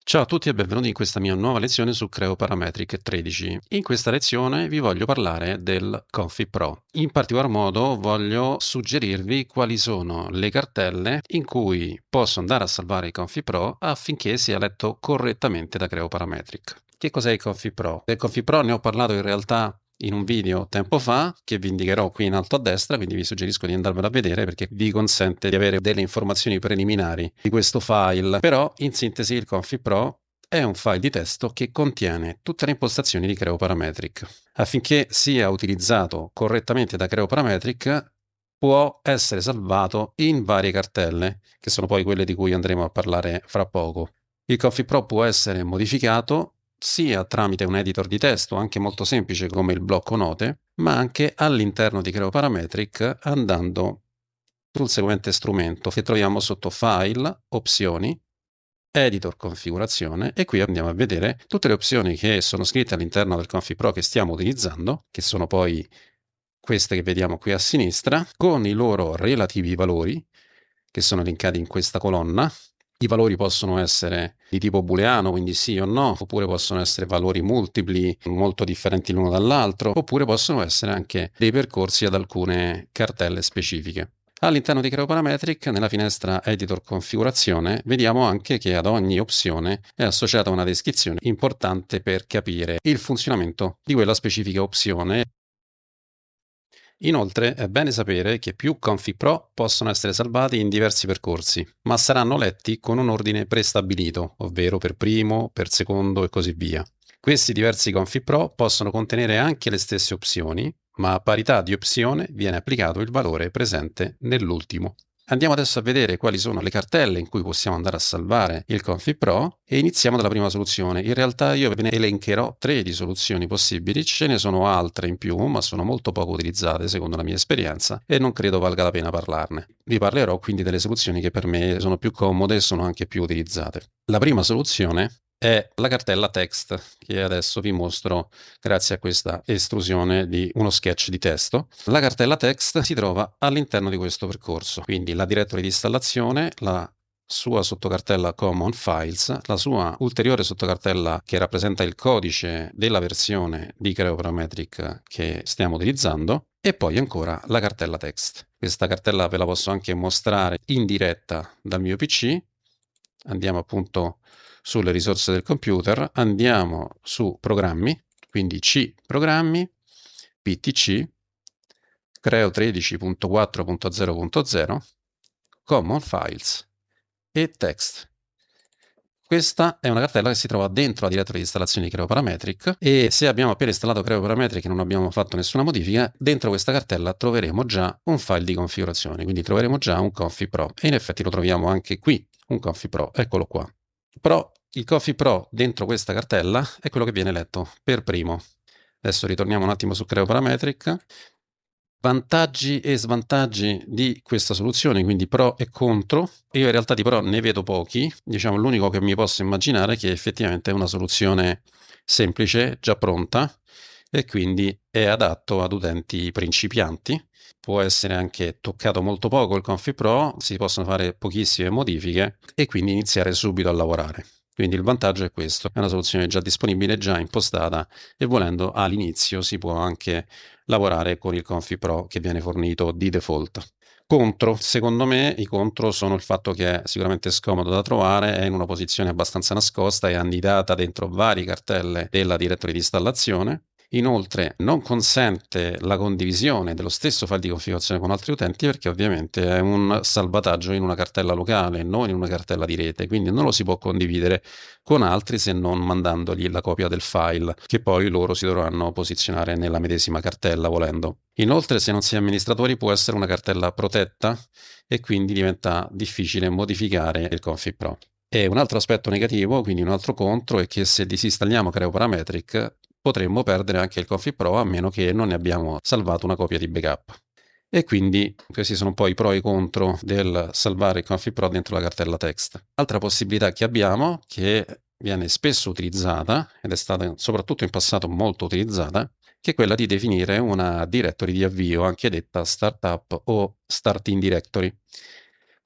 Ciao a tutti e benvenuti in questa mia nuova lezione su Creo Parametric 13. In questa lezione vi voglio parlare del Config Pro. In particolar modo voglio suggerirvi quali sono le cartelle in cui posso andare a salvare il Config Pro affinché sia letto correttamente da Creo Parametric. Che cos'è il Config Pro? Del Config Pro ne ho parlato in realtà in un video tempo fa che vi indicherò qui in alto a destra, quindi vi suggerisco di andarvelo a vedere perché vi consente di avere delle informazioni preliminari di questo file. Però in sintesi il Config Pro è un file di testo che contiene tutte le impostazioni di Creo Parametric. Affinché sia utilizzato correttamente da Creo Parametric può essere salvato in varie cartelle, che sono poi quelle di cui andremo a parlare fra poco. Il Config Pro può essere modificato sia tramite un editor di testo, anche molto semplice come il blocco note, ma anche all'interno di Creo Parametric andando sul seguente strumento che troviamo sotto File, Opzioni, Editor Configurazione, e qui andiamo a vedere tutte le opzioni che sono scritte all'interno del Config Pro che stiamo utilizzando, che sono poi queste che vediamo qui a sinistra, con i loro relativi valori, che sono elencati in questa colonna. I valori possono essere di tipo booleano, quindi sì o no, oppure possono essere valori multipli molto differenti l'uno dall'altro, oppure possono essere anche dei percorsi ad alcune cartelle specifiche. All'interno di Creo Parametric, nella finestra Editor Configurazione, vediamo anche che ad ogni opzione è associata una descrizione importante per capire il funzionamento di quella specifica opzione. Inoltre è bene sapere che più config pro possono essere salvati in diversi percorsi, ma saranno letti con un ordine prestabilito, ovvero per primo, per secondo e così via. Questi diversi config pro possono contenere anche le stesse opzioni, ma a parità di opzione viene applicato il valore presente nell'ultimo. Andiamo adesso a vedere quali sono le cartelle in cui possiamo andare a salvare il Config Pro e iniziamo dalla prima soluzione. In realtà io ve ne elencherò 3 di soluzioni possibili, ce ne sono altre in più, ma sono molto poco utilizzate secondo la mia esperienza e non credo valga la pena parlarne. Vi parlerò quindi delle soluzioni che per me sono più comode e sono anche più utilizzate. La prima soluzione è la cartella text che adesso vi mostro grazie a questa estrusione di uno sketch di testo. La cartella text si trova all'interno di questo percorso, quindi la directory di installazione, la sua sottocartella Common Files, la sua ulteriore sottocartella che rappresenta il codice della versione di Creo Parametric che stiamo utilizzando, e poi ancora la cartella text. Questa cartella ve la posso anche mostrare in diretta dal mio PC. Andiamo appunto sulle risorse del computer, andiamo su programmi, quindi C programmi, PTC, Creo 13.4.0.0, Common Files e Text. Questa è una cartella che si trova dentro la directory di installazione di Creo Parametric e se abbiamo appena installato Creo Parametric e non abbiamo fatto nessuna modifica, dentro questa cartella troveremo già un file di configurazione, quindi troveremo già un Config Pro e in effetti lo troviamo anche qui, un Config Pro, eccolo qua. Però il Config Pro dentro questa cartella è quello che viene letto per primo. Adesso ritorniamo un attimo su Creo Parametric. Vantaggi e svantaggi di questa soluzione, quindi pro e contro. Io in realtà di pro ne vedo pochi, diciamo l'unico che mi posso immaginare è che effettivamente è una soluzione semplice, già pronta, e quindi è adatto ad utenti principianti. Può essere anche toccato molto poco il Config Pro, si possono fare pochissime modifiche e quindi iniziare subito a lavorare. Quindi il vantaggio è questo, è una soluzione già disponibile, già impostata e volendo all'inizio si può anche lavorare con il Config Pro che viene fornito di default. Contro, secondo me, i contro sono il fatto che è sicuramente scomodo da trovare, è in una posizione abbastanza nascosta, è annidata dentro varie cartelle della directory di installazione. Inoltre non consente la condivisione dello stesso file di configurazione con altri utenti perché ovviamente è un salvataggio in una cartella locale, non in una cartella di rete, quindi non lo si può condividere con altri se non mandandogli la copia del file, che poi loro si dovranno posizionare nella medesima cartella volendo. Inoltre, se non si è amministratori, può essere una cartella protetta e quindi diventa difficile modificare il Config Pro. E un altro aspetto negativo, quindi un altro contro, è che se disinstalliamo Creo Parametric potremmo perdere anche il Config Pro a meno che non ne abbiamo salvato una copia di backup. E quindi questi sono un po' i pro e i contro del salvare il Config Pro dentro la cartella text. Altra possibilità che abbiamo, che viene spesso utilizzata, ed è stata soprattutto in passato molto utilizzata, che è quella di definire una directory di avvio, anche detta startup o starting directory.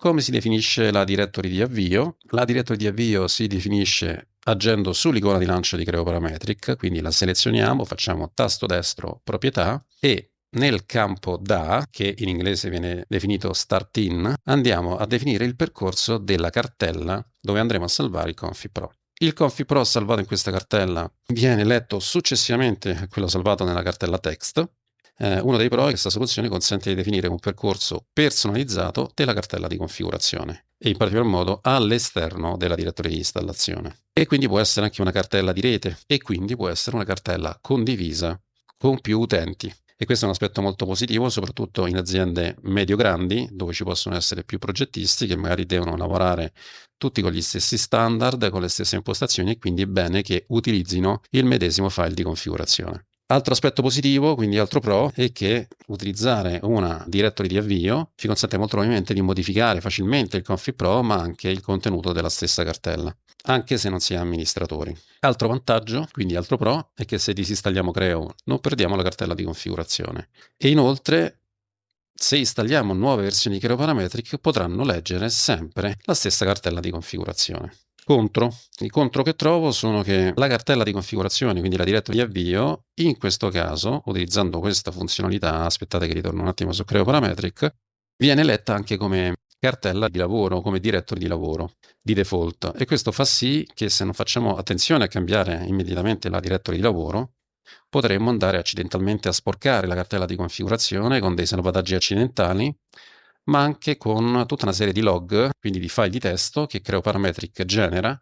Come si definisce la directory di avvio? La directory di avvio si definisce agendo sull'icona di lancio di Creo Parametric, quindi la selezioniamo, facciamo tasto destro proprietà e nel campo da, che in inglese viene definito start in, andiamo a definire il percorso della cartella dove andremo a salvare il ConfiPro. Il ConfiPro salvato in questa cartella viene letto successivamente a quello salvato nella cartella text. Uno dei pro è che questa soluzione consente di definire un percorso personalizzato della cartella di configurazione e in particolar modo all'esterno della direttoria di installazione. E quindi può essere anche una cartella di rete e quindi può essere una cartella condivisa con più utenti. E questo è un aspetto molto positivo, soprattutto in aziende medio-grandi, dove ci possono essere più progettisti che magari devono lavorare tutti con gli stessi standard, con le stesse impostazioni, e quindi è bene che utilizzino il medesimo file di configurazione. Altro aspetto positivo, quindi altro pro, è che utilizzare una directory di avvio ci consente molto probabilmente di modificare facilmente il ConfiPro, ma anche il contenuto della stessa cartella, anche se non si è amministratori. Altro vantaggio, quindi altro pro, è che se disinstalliamo Creo non perdiamo la cartella di configurazione. E inoltre, se installiamo nuove versioni di Creo Parametric, potranno leggere sempre la stessa cartella di configurazione. I contro che trovo sono che la cartella di configurazione, quindi la diretta di avvio, in questo caso, utilizzando questa funzionalità, aspettate che ritorno un attimo su Creo Parametric, viene letta anche come cartella di lavoro, come directory di lavoro di default, e questo fa sì che se non facciamo attenzione a cambiare immediatamente la directory di lavoro, potremmo andare accidentalmente a sporcare la cartella di configurazione con dei salvataggi accidentali, ma anche con tutta una serie di log, quindi di file di testo che Creo Parametric genera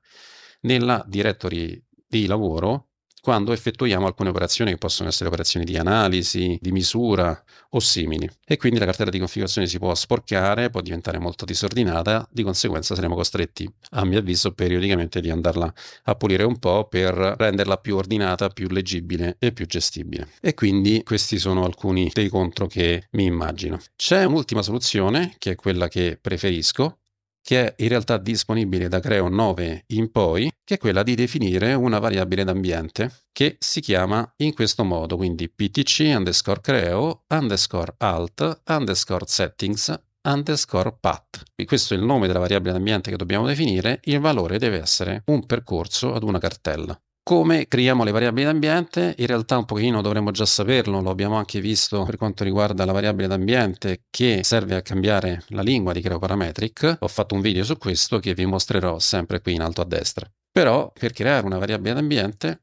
nella directory di lavoro quando effettuiamo alcune operazioni che possono essere operazioni di analisi, di misura o simili. E quindi la cartella di configurazione si può sporcare, può diventare molto disordinata, di conseguenza saremo costretti, a mio avviso, periodicamente di andarla a pulire un po' per renderla più ordinata, più leggibile e più gestibile. E quindi questi sono alcuni dei contro che mi immagino. C'è un'ultima soluzione, che è quella che preferisco, che è in realtà disponibile da Creo 9 in poi, che è quella di definire una variabile d'ambiente che si chiama in questo modo, quindi ptc underscore creo underscore alt underscore settings underscore path. Questo è il nome della variabile d'ambiente che dobbiamo definire, il valore deve essere un percorso ad una cartella. Come creiamo le variabili d'ambiente? In realtà un pochino dovremmo già saperlo, lo abbiamo anche visto per quanto riguarda la variabile d'ambiente che serve a cambiare la lingua di Creo Parametric. Ho fatto un video su questo che vi mostrerò sempre qui in alto a destra. Però per creare una variabile d'ambiente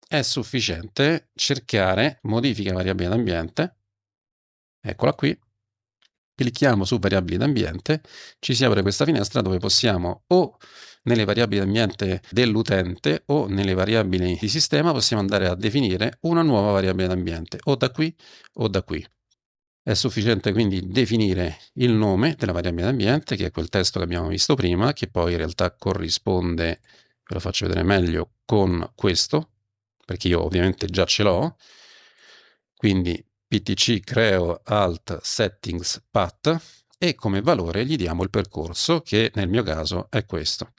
è sufficiente cercare modifica variabile d'ambiente, eccola qui, clicchiamo su variabili d'ambiente, ci si apre questa finestra dove possiamo o nelle variabili d'ambiente dell'utente o nelle variabili di sistema possiamo andare a definire una nuova variabile d'ambiente o da qui o da qui. È sufficiente quindi definire il nome della variabile d'ambiente, che è quel testo che abbiamo visto prima, che poi in realtà corrisponde, ve lo faccio vedere meglio, con questo, perché io ovviamente già ce l'ho. Quindi ptc creo alt settings path e come valore gli diamo il percorso, che nel mio caso è questo.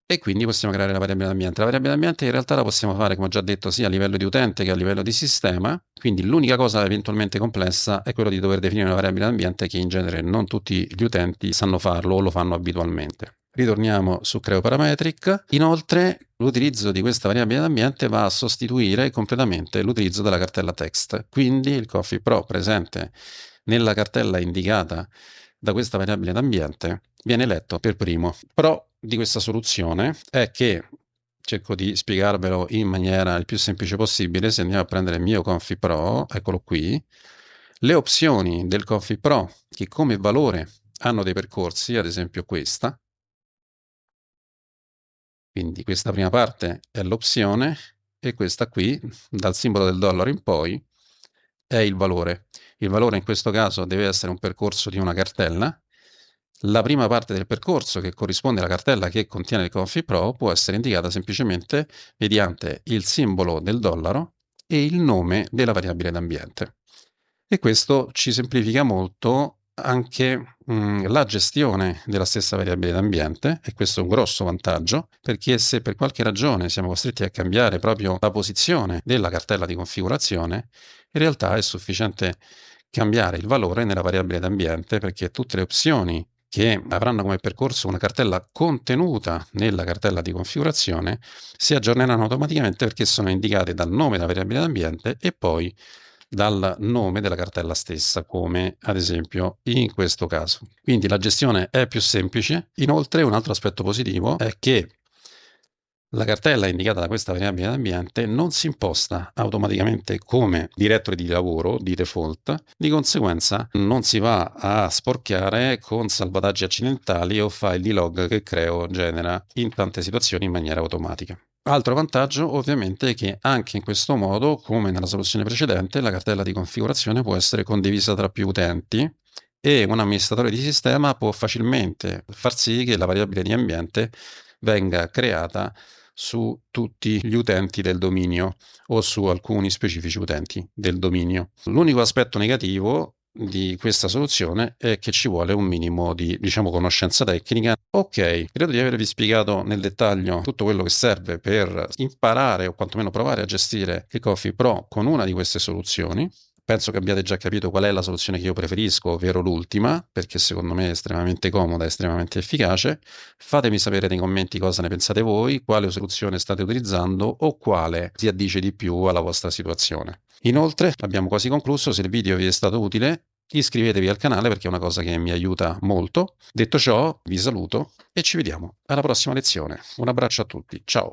E quindi possiamo creare la variabile d'ambiente. La variabile d'ambiente in realtà la possiamo fare, come ho già detto, sia a livello di utente che a livello di sistema, quindi l'unica cosa eventualmente complessa è quello di dover definire una variabile d'ambiente che in genere non tutti gli utenti sanno farlo o lo fanno abitualmente. Ritorniamo su Creo Parametric. Inoltre, l'utilizzo di questa variabile d'ambiente va a sostituire completamente l'utilizzo della cartella text. Quindi il ConfiPro presente nella cartella indicata da questa variabile d'ambiente viene letto per primo. Pro di questa soluzione è che, cerco di spiegarvelo in maniera il più semplice possibile, se andiamo a prendere il mio ConfiPro, eccolo qui, le opzioni del ConfiPro che come valore hanno dei percorsi, ad esempio questa, quindi questa prima parte è l'opzione e questa qui, dal simbolo del dollaro in poi, è il valore. Il valore in questo caso deve essere un percorso di una cartella. La prima parte del percorso, che corrisponde alla cartella che contiene il ConfiPro, può essere indicata semplicemente mediante il simbolo del dollaro e il nome della variabile d'ambiente. E questo ci semplifica molto anche la gestione della stessa variabile d'ambiente, e questo è un grosso vantaggio, perché se per qualche ragione siamo costretti a cambiare proprio la posizione della cartella di configurazione, in realtà è sufficiente cambiare il valore nella variabile d'ambiente, perché tutte le opzioni che avranno come percorso una cartella contenuta nella cartella di configurazione si aggiorneranno automaticamente perché sono indicate dal nome della variabile d'ambiente e poi dal nome della cartella stessa, come ad esempio in questo caso. Quindi la gestione è più semplice. Inoltre, un altro aspetto positivo è che la cartella indicata da questa variabile d'ambiente non si imposta automaticamente come directory di lavoro di default, di conseguenza non si va a sporcare con salvataggi accidentali o file di log che creo genera in tante situazioni in maniera automatica. Altro vantaggio ovviamente è che anche in questo modo, come nella soluzione precedente, la cartella di configurazione può essere condivisa tra più utenti e un amministratore di sistema può facilmente far sì che la variabile di ambiente venga creata su tutti gli utenti del dominio o su alcuni specifici utenti del dominio. L'unico aspetto negativo di questa soluzione è che ci vuole un minimo di, diciamo, conoscenza tecnica. Ok, credo di avervi spiegato nel dettaglio tutto quello che serve per imparare o quantomeno provare a gestire Kickoff Pro con una di queste soluzioni. Penso che abbiate già capito qual è la soluzione che io preferisco, ovvero l'ultima, perché secondo me è estremamente comoda e estremamente efficace. Fatemi sapere nei commenti cosa ne pensate voi, quale soluzione state utilizzando o quale si addice di più alla vostra situazione. Inoltre, abbiamo quasi concluso. Se il video vi è stato utile, iscrivetevi al canale perché è una cosa che mi aiuta molto. Detto ciò, vi saluto e ci vediamo alla prossima lezione. Un abbraccio a tutti, ciao!